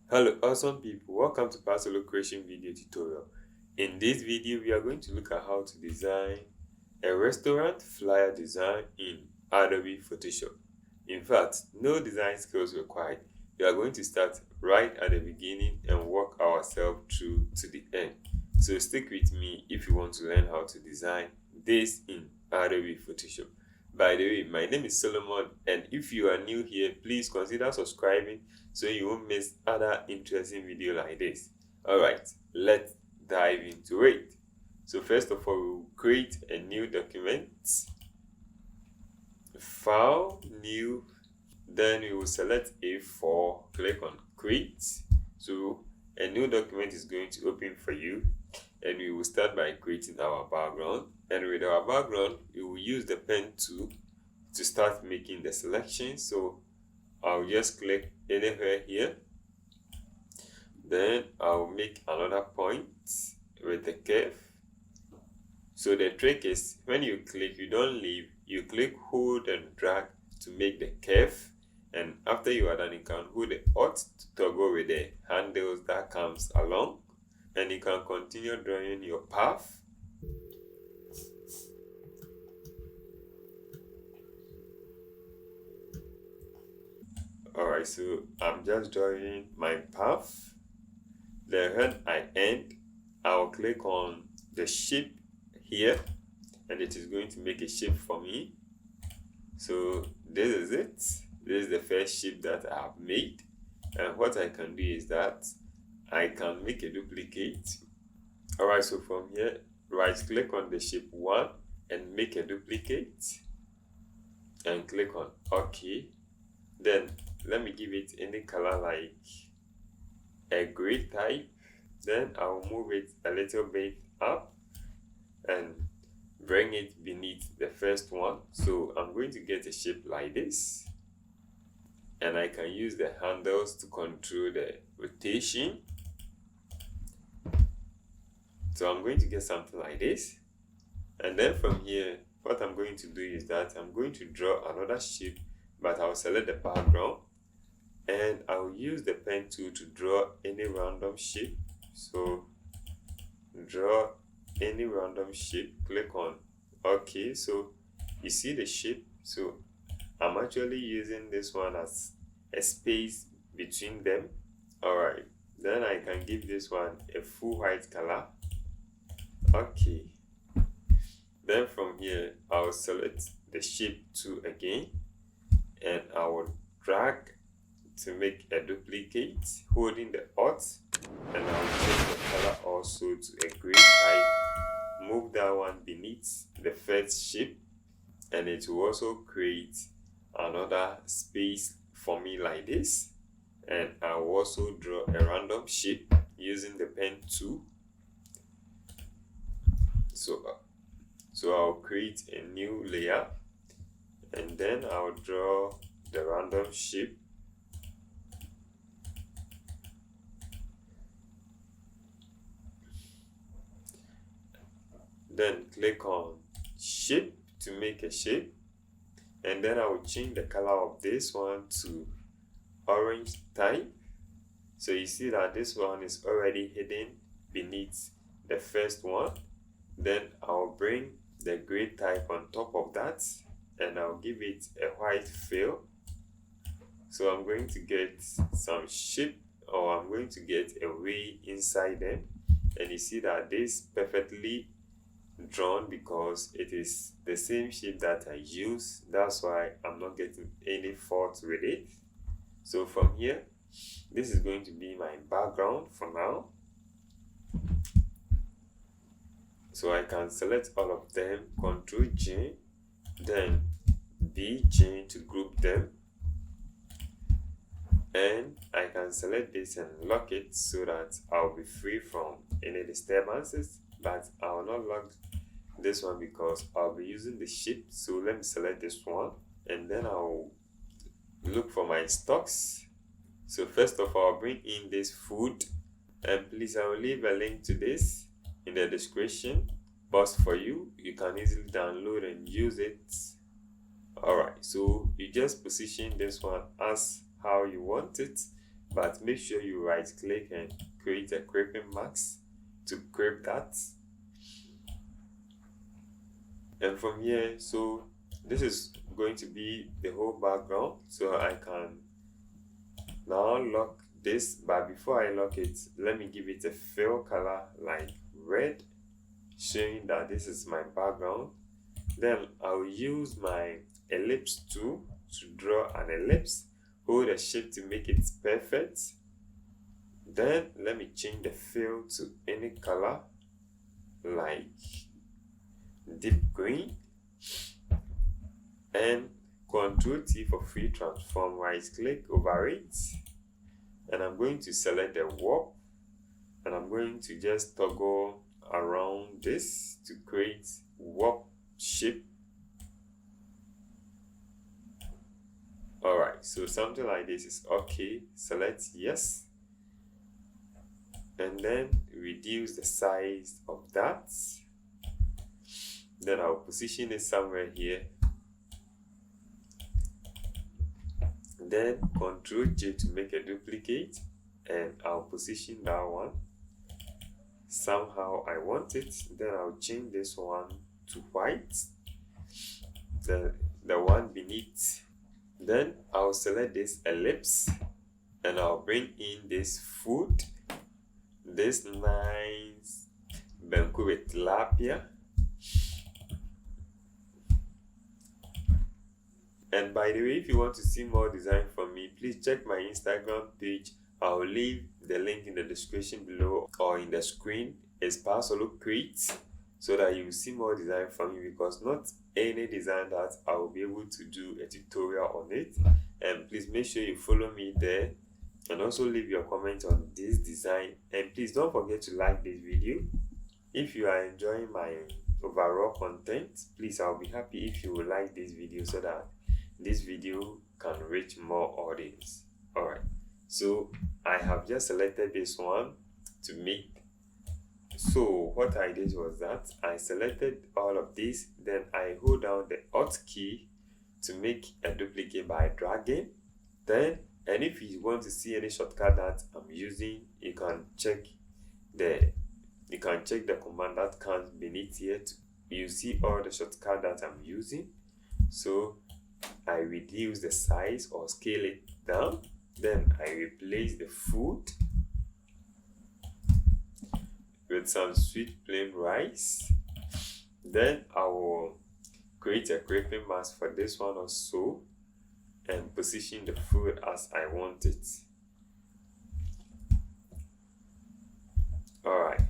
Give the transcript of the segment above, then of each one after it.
Hello awesome people, welcome to Paasolo creation video tutorial. In this video we are going to look at how to design a restaurant flyer design in Adobe Photoshop. In fact, no design skills required. We are going to start right at the beginning and work ourselves through to the end. So stick with me if you want to learn how to design this in Adobe Photoshop. By the way, my name is Solomon, and if you are new here, please consider subscribing so you won't miss other interesting videos like this. Alright, let's dive into it. So first of all, we will create a new document. File, new, then we will select A4, click on create. So a new document is going to open for you, and we will start by creating our background. And with our background, we will use the pen tool to start making the selection. So I'll just click anywhere here, then I'll make another point with the curve. So the trick is, when you click, you don't leave, you click, hold and drag to make the curve, and after you are done, you can hold the Alt to toggle with the handles that comes along, and you can continue drawing your path. Alright, so I'm just drawing my path. Then when I end, I'll click on the shape here, and it is going to make a shape for me. So this is it. This is the first shape that I have made, and what I can do is that I can make a duplicate. Alright, so from here, right click on the shape 1 and make a duplicate, and click on OK. Then let me give it any color like a gray type. Then I'll move it a little bit up and bring it beneath the first one. So I'm going to get a shape like this, and I can use the handles to control the rotation. So I'm going to get something like this, and then from here, what I'm going to do is that I'm going to draw another shape, but I'll select the background and I'll use the pen tool to draw any random shape. So draw any random shape, click on OK. So you see the shape. So I'm actually using this one as a space between them. Alright, then I can give this one a full white color. Okay, then from here I'll select the shape tool again, and I will drag to make a duplicate holding the Alt, and I'll change the color also to a gray type, move that one beneath the first shape, and it will also create another space for me like this. And I will also draw a random shape using the pen tool. So I'll create a new layer, and then I'll draw the random shape. Then click on shape to make a shape, and then I will change the color of this one to orange type. So you see that this one is already hidden beneath the first one. Then I'll bring the gray type on top of that, and I'll give it a white fill. So I'm going to get some shape, or I'm going to get a way inside them, and you see that this perfectly drawn because it is the same shape that I use. That's why I'm not getting any fault with it. So from here, this is going to be my background for now. So I can select all of them, Ctrl J, then DJ to group them, and I can select this and lock it so that I'll be free from any disturbances. But I will not lock this one because I'll be using the shape. So let me select this one, and then I'll look for my stocks. So first of all, I'll bring in this food, and please, I will leave a link to this in the description box for you. You can easily download and use it. Alright, so you just position this one as how you want it, but make sure you right click and create a creeping mask to creep that. And from here, so this is going to be the whole background, so I can now lock this. But before I lock it, let me give it a fill color like red, showing that this is my background. Then I'll use my ellipse tool to draw an ellipse. Hold the shape to make it perfect. Then let me change the fill to any color like deep green, and Ctrl T for free transform. Right click over it, and I'm going to select the warp, and I'm going to just toggle around this to create warp shape. Alright, so something like this is okay. Select yes, and then reduce the size of that. Then I'll position it somewhere here. Then Ctrl J to make a duplicate, and I'll position that one somehow I want it. Then I'll change this one to white, the one beneath. Then I'll select this ellipse, and I'll bring in this food, this nice banku with tilapia. And by the way, if you want to see more design from me, please check my Instagram page. I'll leave the link in the description below or in the screen. It's paasolocreates, so that you will see more design from me, because not any design that I will be able to do a tutorial on it. And please make sure you follow me there, and also leave your comment on this design. And please don't forget to like this video. If you are enjoying my overall content, please, I'll be happy if you will like this video, so that this video can reach more audience. Alright, so I have just selected this one to make. So what I did was that I selected all of this, then I hold down the Alt key to make a duplicate by dragging. Then, and if you want to see any shortcut that I'm using, you can check the command that comes beneath here. You see all the shortcut that I'm using. So I reduce the size or scale it down. Then I replace the food with some sweet plain rice. Then I will create a creeping mask for this one also, and position the food as I want it. Alright,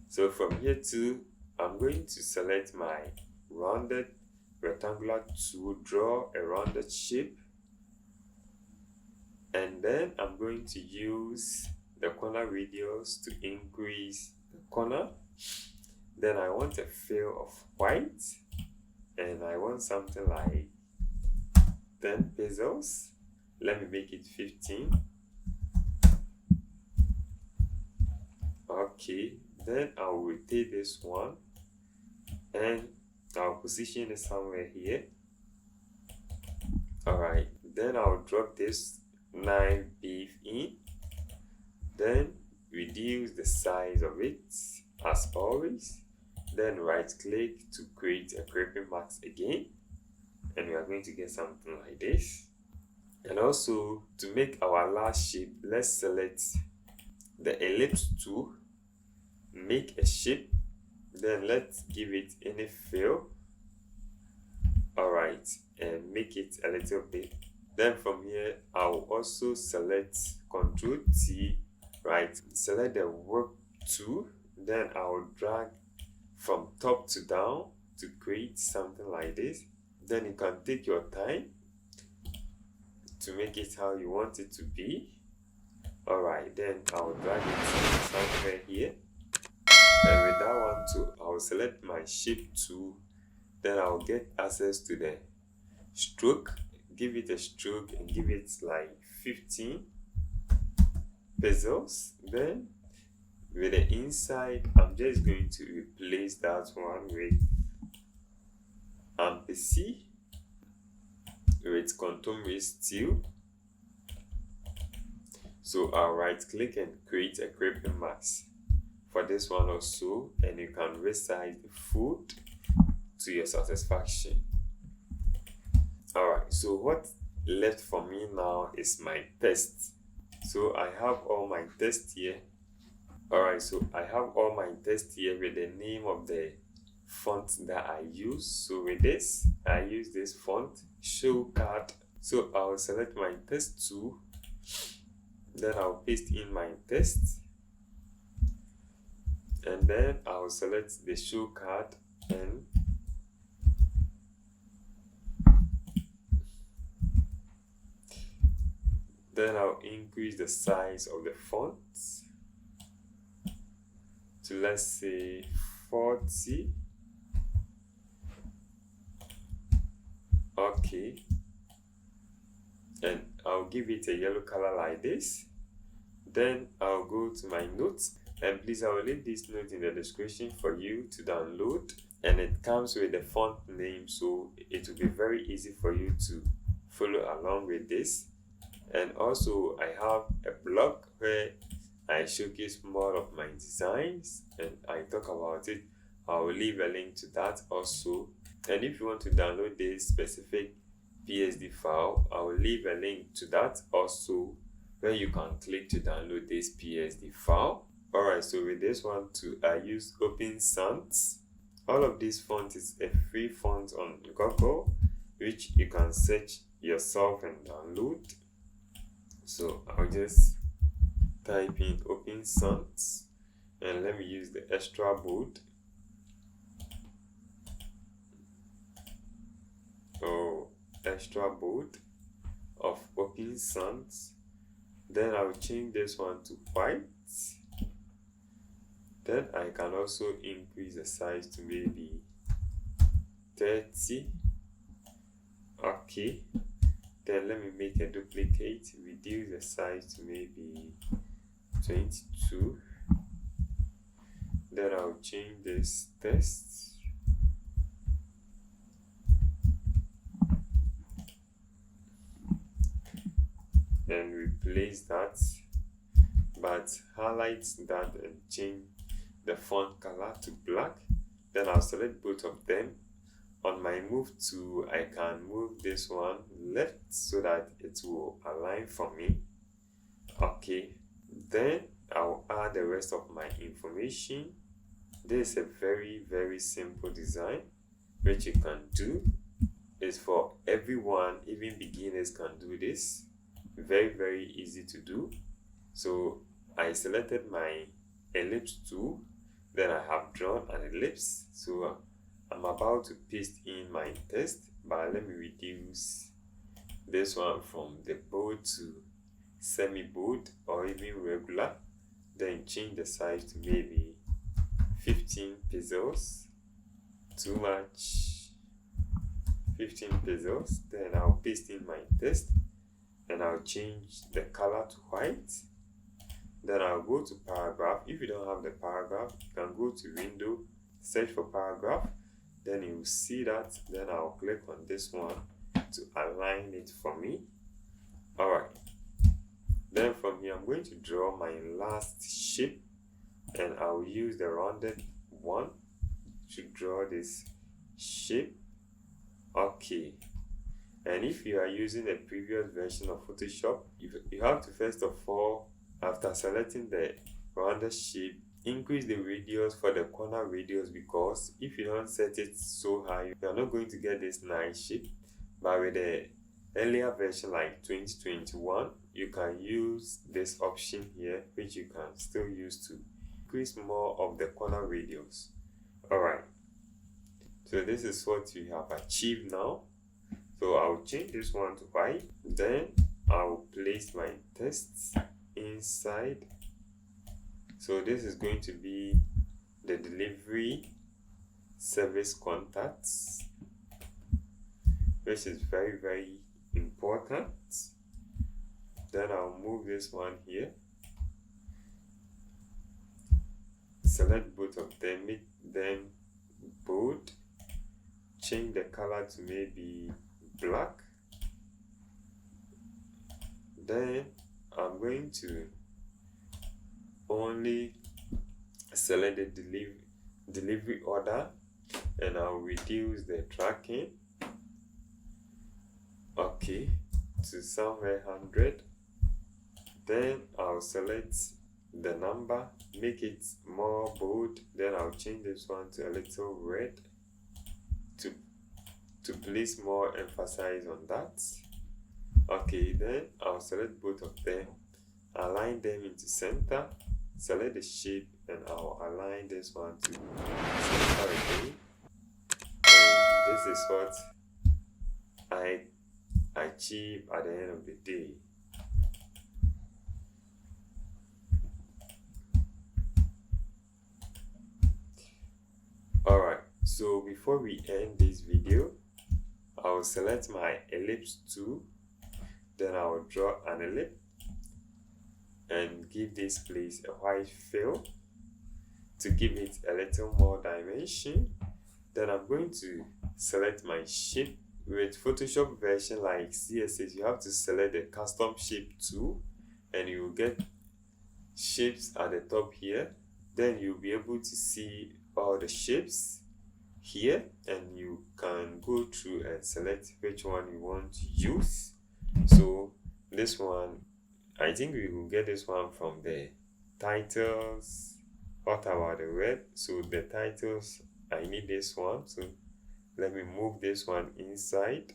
so from here too, I'm going to select my rounded rectangular tool, draw a rounded shape, and then I'm going to use the corner radius to increase the corner. Then I want a fill of white, and I want something like 10 pixels. Let me make it 15. Okay, then I'll rotate this one, and I'll position it somewhere here. Alright, then I'll drop this knife beef in, then reduce the size of it as always. Then right click to create a creeping mask again, and we are going to get something like this. And also, to make our last shape, let's select the ellipse tool, make a shape, then let's give it any fill. Alright, and make it a little bit. Then from here, I'll also select Ctrl T, right, select the work tool, then I'll drag from top to down to create something like this. Then you can take your time to make it how you want it to be. Alright, then I'll drag it somewhere here. And with that one too, I'll select my shape tool, then I'll get access to the stroke, give it a stroke and give it like 15 pixels. Then with the inside, I'm just going to replace that one with MPC with contour steel. So I'll right click and create a clipping mask for this one also, and you can resize the foot to your satisfaction. Alright, so what left for me now is my text. So I have all my text here. Alright, so I have all my text here with the name of the font that I use. So with this, I use this font, show card. So I'll select my text tool, then I'll paste in my text, and then I'll select the show card, and then I'll increase the size of the font to, let's say, 40. Okay, and I'll give it a yellow color like this. Then I'll go to my notes, and please, I will leave this note in the description for you to download, and it comes with the font name, so it will be very easy for you to follow along with this. And also I have a blog where I showcase more of my designs and I talk about it. I will leave a link to that also. And if you want to download this specific PSD file, I will leave a link to that also, where you can click to download this PSD file. Alright, so with this one too, I use Open Sans. All of these fonts is a free font on Google, which you can search yourself and download. So I'll just type in Open Sans, and let me use the extra bold. Extra bold of Open Sans. Then I'll change this one to white. Then I can also increase the size to maybe 30. Okay, then let me make a duplicate, reduce the size to maybe 22. Then I'll change this text. And replace that, but highlight that and change the font color to black. Then I'll select both of them. On my move tool, I can move this one left so that it will align for me. Okay, then I'll add the rest of my information. This is a very simple design which you can do. It's for everyone, even beginners can do this. Very easy to do. So I selected my ellipse tool, then I have drawn an ellipse. So I'm about to paste in my text, but let me reduce this one from the bold to semi-bold or even regular. Then change the size to maybe 15 pixels. Too much. 15 pixels. Then I'll paste in my text, and I'll change the color to white. Then I'll go to paragraph. If you don't have the paragraph, you can go to window, search for paragraph, then you will see that. Then I'll click on this one to align it for me. Alright, then from here I'm going to draw my last shape, and I'll use the rounded one to draw this shape. Okay, and if you are using a previous version of Photoshop, you have to first of all, after selecting the rounded shape, increase the radius for the corner radius, because if you don't set it so high, you are not going to get this nice shape. But with the earlier version like 2021, you can use this option here, which you can still use to increase more of the corner radius. Alright, so this is what you have achieved now. So I'll change this one to white. Then I'll place my text inside. So this is going to be the delivery service contacts, which is very important. Then I'll move this one here, select both of them, make them bold, change the color to maybe black. Then I'm going to only select the delivery order, and I'll reduce the tracking, okay, to somewhere 100. Then I'll select the number, make it more bold. Then I'll change this one to a little red to place more emphasis on that. Okay, then I'll select both of them, align them into center, select the shape, and I'll align this one to center again. And this is what I achieve at the end of the day. Alright, so before we end this video, I will select my ellipse tool, then I will draw an ellipse and give this place a white fill to give it a little more dimension. Then I'm going to select my shape. With Photoshop version like CSS, you have to select the custom shape tool and you will get shapes at the top here. Then you'll be able to see all the shapes here, and you can go through and select which one you want to use. So this one, I think we will get this one from the titles. What about the web? So the titles, I need this one, so let me move this one inside.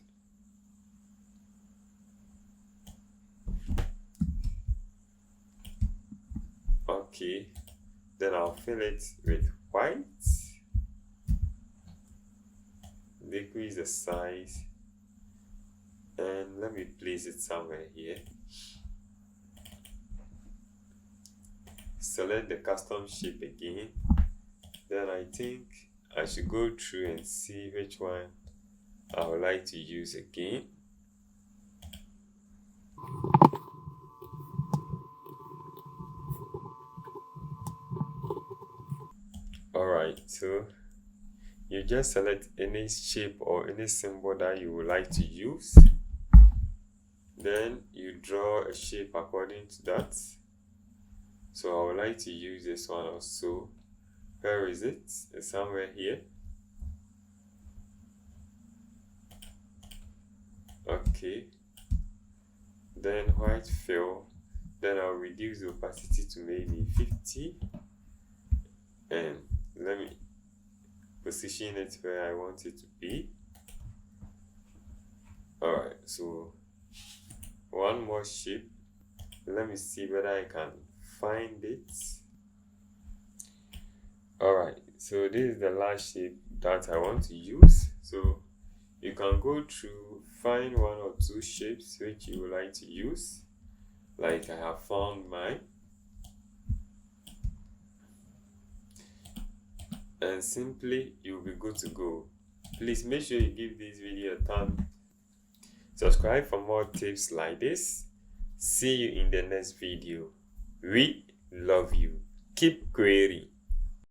Okay, then I'll fill it with white, decrease the size, and let me place it somewhere here. Select the custom shape again. Then I think I should go through and see which one I would like to use again. Alright, so you just select any shape or any symbol that you would like to use. Then you draw a shape according to that. So I would like to use this one also. Where is it? It's somewhere here. Okay. Then white fill. Then I'll reduce the opacity to maybe 50. And let me position it where I want it to be. Alright, so one more shape. Let me see whether I can find it. Alright, so this is the last shape that I want to use. So you can go through, find one or two shapes which you would like to use. Like I have found mine. And simply you'll be good to go. Please make sure you give this video a thumb. Subscribe for more tips like this. See you in the next video. We love you. Keep creating.